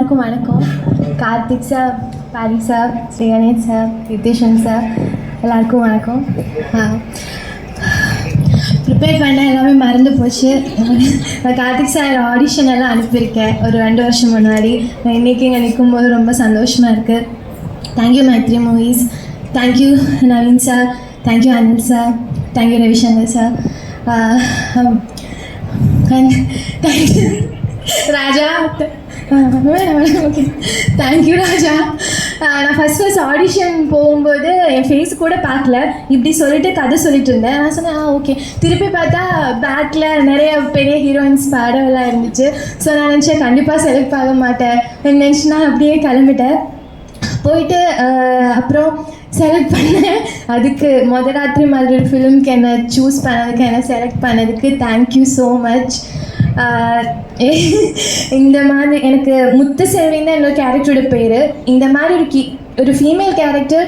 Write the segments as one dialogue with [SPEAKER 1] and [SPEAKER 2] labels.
[SPEAKER 1] எல்லாருக்கும் வணக்கம். Karthik sir, Pari sir, Sri Ganesh sir, Ritheshan sir, எல்லாருக்கும் வணக்கம். ப்ரிப்பேர் பண்ண எல்லாமே மறந்து போச்சு. நான் கார்த்திக் சார் ஆடிஷன் எல்லாம் அனுப்பியிருக்கேன் ஒரு 2 வருஷம் முன்னாடி. நான் இன்றைக்கி இங்கே நிற்கும்போது ரொம்ப சந்தோஷமாக இருக்குது. Thank you Mythri movies, thank you Naveen sir, thank you Anil sir, thank you Ravishankar sir, thank you Raja. Okay, thank you Raja. நான் ஃபஸ்ட் ஆடிஷன் போகும்போது என் ஃபேஸ் கூட பார்க்கல, இப்படி சொல்லிட்டு கதை சொல்லிட்டு இருந்தேன். நான் சொன்னேன் ஓகே. திருப்பி பார்த்தா பேக்கில் நிறைய பெரிய ஹீரோயின்ஸ் படம்லாம் இருந்துச்சு. ஸோ நான் நினச்சேன் கண்டிப்பாக செலக்ட் ஆக மாட்டேன் நினச்சினா அப்படியே கிளம்பிட்டேன். போயிட்டு அப்புறம் செலக்ட் பண்ணேன். அதுக்கு ராத்திரி மாதிரி ஃபிலிம்க்கு என்னை சூஸ் பண்ணதுக்கு, என்னை செலக்ட் பண்ணதுக்கு தேங்க்யூ ஸோ மச். இந்த மாதிரி எனக்கு முத்துசெல்வின்னு தான் என்னோட கேரக்டரோட பேர். இந்த மாதிரி ஒரு ஃபீமேல் கேரக்டர்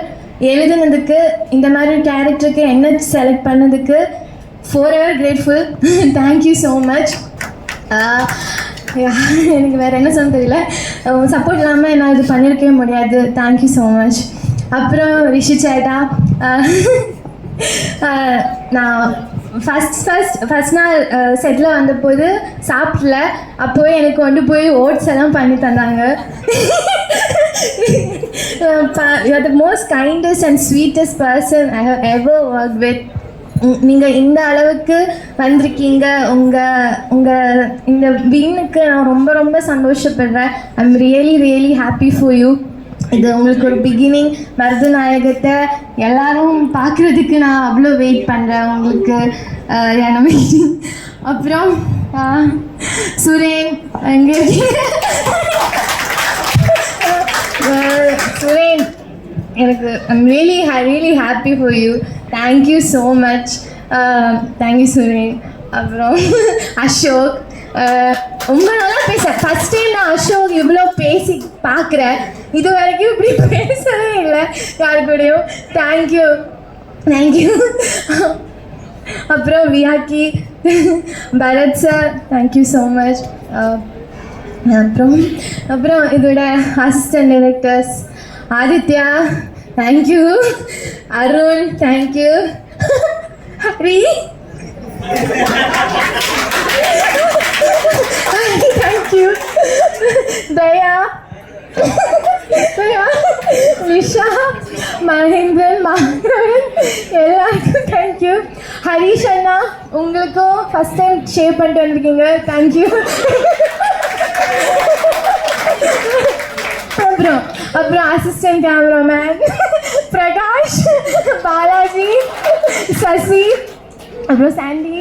[SPEAKER 1] எழுதுனதுக்கு, இந்த மாதிரி ஒரு கேரக்டருக்கு என்ன செலக்ட் பண்ணதுக்கு forever grateful. Thank you so much. எனக்கு வேறு என்ன சொல்ல தெரியல. சப்போர்ட் இல்லாமல் நான் இது பண்ணியிருக்கவே முடியாது. Thank you so much. அப்புறம் ரிஷி சேட்டா, நான் ஃபஸ்ட் நாள் செட்டில் வந்தபோது சாப்பிடல. அப்போவே எனக்கு கொண்டு போய் ஓட்ஸ் எல்லாம் பண்ணி தந்தாங்க. You are the most kindest and sweetest person I have ever work with. நீங்கள் இந்த அளவுக்கு வந்திருக்கீங்க. உங்கள் இந்த வின்னுக்கு நான் ரொம்ப ரொம்ப சந்தோஷப்படுறேன். I am really happy for you. இது உங்களுக்கு ஒரு பிகினிங். மருதுநாயகத்தை எல்லாரும் பார்க்குறதுக்கு நான் அவ்வளோ வெயிட் பண்ணுறேன். உங்களுக்கு என்ன வெயிட்டிங். அப்புறம் சுரேன், எங்கே சுரேன், எனக்கு I'm really happy for you. Thank you so much. Thank you Suren. அப்புறம் அசோக், ரொம்ப நல்லா பேசுகிறேன். ஃபஸ்ட் டைம் நான் அசோக் இவ்வளோ பேசி பார்க்குறேன். இது வரைக்கும் இப்படி பேசவே இல்லை யாரு கூடயும். தேங்க்யூ. அப்புறம் வியாக்கி, Bharath sir, thank you so much. அப்புறம் இதோட assistant directors Aditya, thank you. Arun, thank you. Hari, thank you. Daya, Visha, Mahendran, எல்லாருக்கும் தேங்க்யூ. ஹரிஷ் அண்ணா, உங்களுக்கும் ஃபஸ்ட் டைம் ஷேர் பண்ணிட்டு வந்திருக்கீங்க. தேங்க்யூ. அப்புறம் அசிஸ்டன்ட் கேமராமேன் பிரகாஷ், பாலாஜி, சசி, அப்புறம் சாண்டி,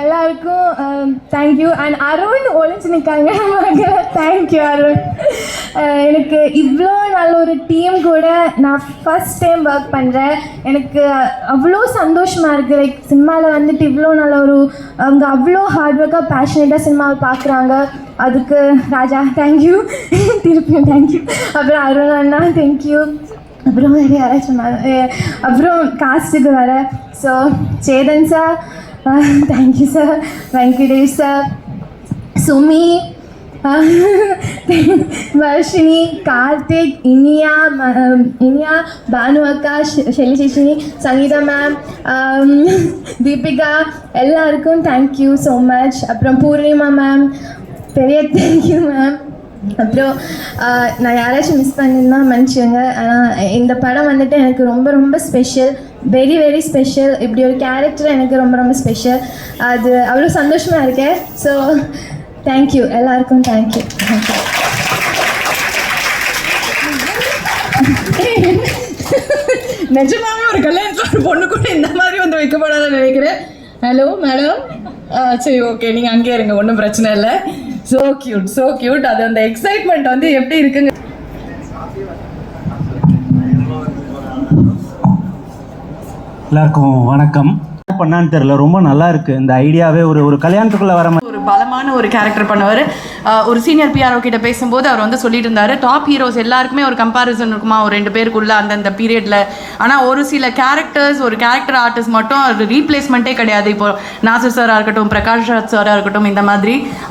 [SPEAKER 1] எல்லாருக்கும் தேங்க்யூ. அண்ட் அருண் ஒழிச்சு நிற்காங்க. தேங்க்யூ அருண். எனக்கு இவ்வளோ நல்ல ஒரு டீம் கூட நான் ஃபஸ்ட் டைம் ஒர்க் பண்ணுறேன். எனக்கு அவ்வளோ சந்தோஷமாக இருக்குது. லைக் சினிமாவில் வந்துட்டு இவ்வளோ நல்ல அவங்க அவ்வளோ ஹார்ட் ஒர்க்காக பேஷனேட்டாக சினிமாவை பார்க்குறாங்க. அதுக்கு ராஜா தேங்க்யூ. திருப்பியும் தேங்க்யூ. அப்புறம் அருண் அண்ணா தேங்க்யூ. அப்புறம் வேறு யாராச்சும் அப்புறம் காஸ்ட்டுக்கு வர so Chetan sir, thank you sir. Venkatesh sir, Sumi, Varshini, Karthik, Iniya, Banu அக்கா, ஷெலிஷினி, சங்கீதா மேம், தீபிகா, எல்லாருக்கும் தேங்க்யூ ஸோ மச். அப்புறம் பூர்ணிமா மேம், பெரிய தேங்க்யூ மேம். அப்புறம் நான் யாராச்சும் மிஸ் பண்ணியிருந்தா மன்னிச்சுங்க. ஆனால் இந்த படம் வந்துட்டு எனக்கு ரொம்ப ரொம்ப ஸ்பெஷல், வெரி ஸ்பெஷல். இப்படி ஒரு கேரக்டர் எனக்கு ரொம்ப ரொம்ப ஸ்பெஷல். அது அவ்வளோ சந்தோஷமாக இருக்கேன். ஸோ தேங்க்யூ எல்லாருக்கும். தேங்க்யூ.
[SPEAKER 2] நிஜமாவே ஒரு கல்யாணத்தில் ஒரு பொண்ணு கூட இந்த மாதிரி வந்து வைக்கப்படாதுன்னு நினைக்கிறேன். ஹலோ மேடம், சரி ஓகே, நீங்கள் அங்கேயே இருங்க, ஒன்றும் பிரச்சனை இல்லை. So cute. அது அந்த எக்ஸைட்மெண்ட் வந்து எப்படி இருக்குங்க.
[SPEAKER 3] எல்லாருக்கும் வணக்கம். பண்ணான்னு தெரியல, ரொம்ப நல்லா இருக்கு இந்த ஐடியாவே. ஒரு கல்யாணத்துக்குள்ள வர மாதிரி
[SPEAKER 2] பலமான ஒரு கேரக்டர் பண்ணுவார். ஒரு சீனியர் பிஆர்ஓ கிட்ட பேசும்போது அவர் வந்து சொல்லிட்டு இருந்தார், டாப் ஹீரோஸ் எல்லாருக்குமே ஒரு கம்பேரிசன் இருக்குமா ஒரு 2 பேருக்குள்ள அந்தந்த பீரியடில். ஆனால் ஒரு சில கேரக்டர்ஸ், ஒரு கேரக்டர் ஆர்டிஸ்ட் மட்டும் அது ரீப்ளேஸ்மெண்ட்டே கிடையாது. இப்போ நாசர் சாராக இருக்கட்டும், பிரகாஷ் ராஜ் சாராக இருக்கட்டும்,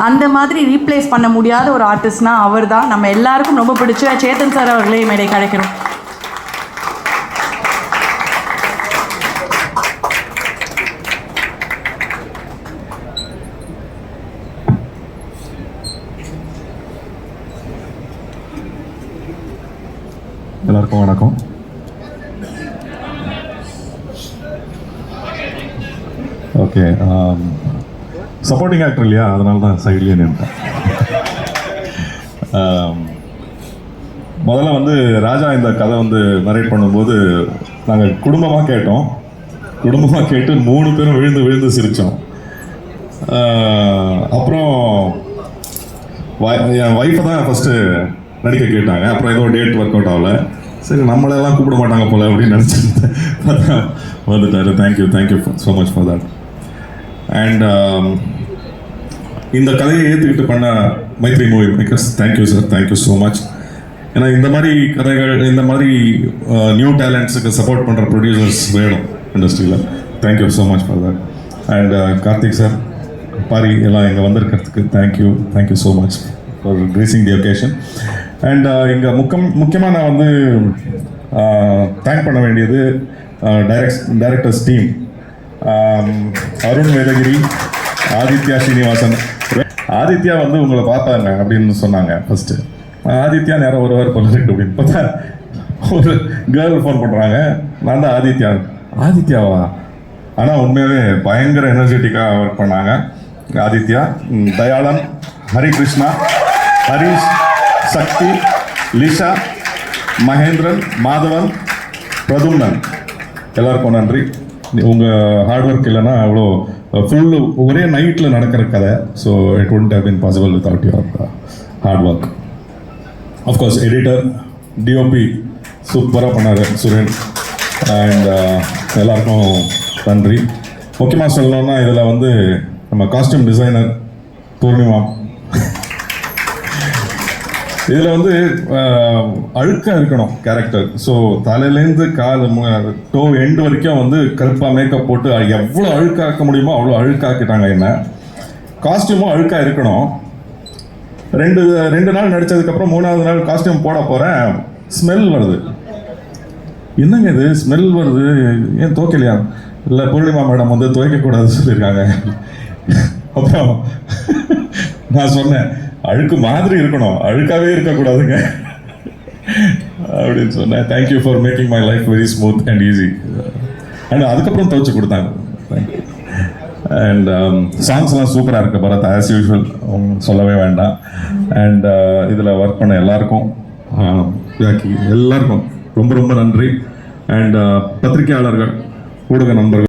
[SPEAKER 2] அந்த மாதிரி ரீப்ளேஸ் பண்ண முடியாத ஒரு ஆர்டிஸ்ட்னா அவர் தான். நம்ம எல்லாருக்கும் ரொம்ப பிடிச்ச சேத்தன் சார் அவர்களே மேடை கிடைக்கிறோம்.
[SPEAKER 3] எல்லாருக்கும் வணக்கம். ஓகே, சப்போர்ட்டிங் ஆக்டர் இல்லையா, அதனால தான் சைட்லேயே நின்றுட்டேன். முதல்ல வந்து ராஜா இந்த கதை வந்து நரேட் பண்ணும்போது நாங்கள் குடும்பமாக கேட்டோம். குடும்பமாக கேட்டு 3 பேரும் விழுந்து விழுந்து சிரித்தோம். அப்புறம் என் ஒய்ஃபை தான் ஃபஸ்ட்டு நடிக்க கேட்டாங்க. அப்புறம் ஏதோ டேட் ஒர்க் அவுட் ஆகலை. சரி, நம்மளெல்லாம் கூப்பிட மாட்டாங்க போல அப்படின்னு நினச்சிருந்தேன். வந்துட்டார். Thank you so much for that. And இந்த கதையை ஏற்றுக்கிட்டு பண்ண Mythri movie makers, thank you sir, thank you so much. ஏன்னா இந்த மாதிரி கதைகள், இந்த மாதிரி நியூ டேலண்ட்ஸுக்கு சப்போர்ட் பண்ணுற ப்ரொடியூசர்ஸ் வேணும் இண்டஸ்ட்ரியில். Thank you so much for that. And Karthik sir, Pari எல்லாம் இங்கே வந்திருக்கிறதுக்கு thank you so much for gracing the occasion. And இங்கே முக்கியமாக நான் வந்து தேங்க் பண்ண வேண்டியது டைரக்டர்ஸ் டீம். அருண் வேதகிரி, ஆதித்யா ஸ்ரீனிவாசன். ஆதித்யா வந்து உங்களை பார்த்தாங்க அப்படின்னு சொன்னாங்க ஃபஸ்ட்டு. ஆதித்யா நேரம் வருவார் போல இருக்கு அப்படின்னு பார்த்தா ஒரு கேர்ள் ஃபோன் பண்ணுறாங்க. நான் தான் ஆதித்யாவா? ஆனால் உண்மையாகவே பயங்கர எனர்ஜெட்டிக்காக ஒர்க் பண்ணாங்க ஆதித்யா. தயாளன், ஹரிகிருஷ்ணா, ஹரிஷ், சக்தி, லிஷா, மகேந்திரன், மாதவன், பிரதும்னன், எல்லாருக்கும் நன்றி. உங்கள் ஹார்ட் ஒர்க் இல்லைன்னா அவ்வளோ ஃபுல்லு ஒரே நைட்டில் நடக்கிற கதை. So it வுட்ன்ட் have been possible without your hard work. Of course editor, DOP சூப்பராக பண்ணார் சுரேன். அண்ட் எல்லாருக்கும் நன்றி. முக்கியமாக சொல்லணுன்னா இதில் வந்து நம்ம காஸ்டியூம் டிசைனர் பூர்ணிமா. இதில் வந்து அழுக்காக இருக்கணும் கேரக்டர். ஸோ தலையிலேருந்து கால் டோ எண்டு வரைக்கும் வந்து கருப்பாக மேக்கப் போட்டு எவ்வளோ அழுக்காக்க முடியுமோ அவ்வளோ அழுக்காக்கிட்டாங்க. என்ன காஸ்டியூமும் அழுக்காக இருக்கணும். ரெண்டு நாள் நடித்ததுக்கப்புறம் 3ஆவது நாள் காஸ்டியூம் போட போகிறேன், ஸ்மெல் வருது. என்னங்க இது ஸ்மெல் வருது, ஏன் துவைக்கலையா? இல்லை, பூர்ணிமா மேடம் வந்து துவைக்கக்கூடாதுன்னு சொல்லியிருக்காங்க. அப்புறம் நான் சொன்னேன், அழுக்கு மாதிரி இருக்கணும், அழுக்காகவே இருக்கக்கூடாதுங்க அப்படின்னு சொன்னேன். Thank you for making my life very smooth and easy. And அதுக்கப்புறம் துவைச்சு கொடுத்தாங்க. தேங்க்யூ. அண்ட் சாங்ஸ்லாம் சூப்பராக இருக்குது பரத், ஆஸ் யூஷுவல் சொல்லவே வேண்டாம். அண்ட் இதில் ஒர்க் பண்ண எல்லாருக்கும் எல்லாருக்கும் ரொம்ப ரொம்ப நன்றி. அண்ட் பத்திரிகையாளர்கள், ஊடக நண்பர்கள்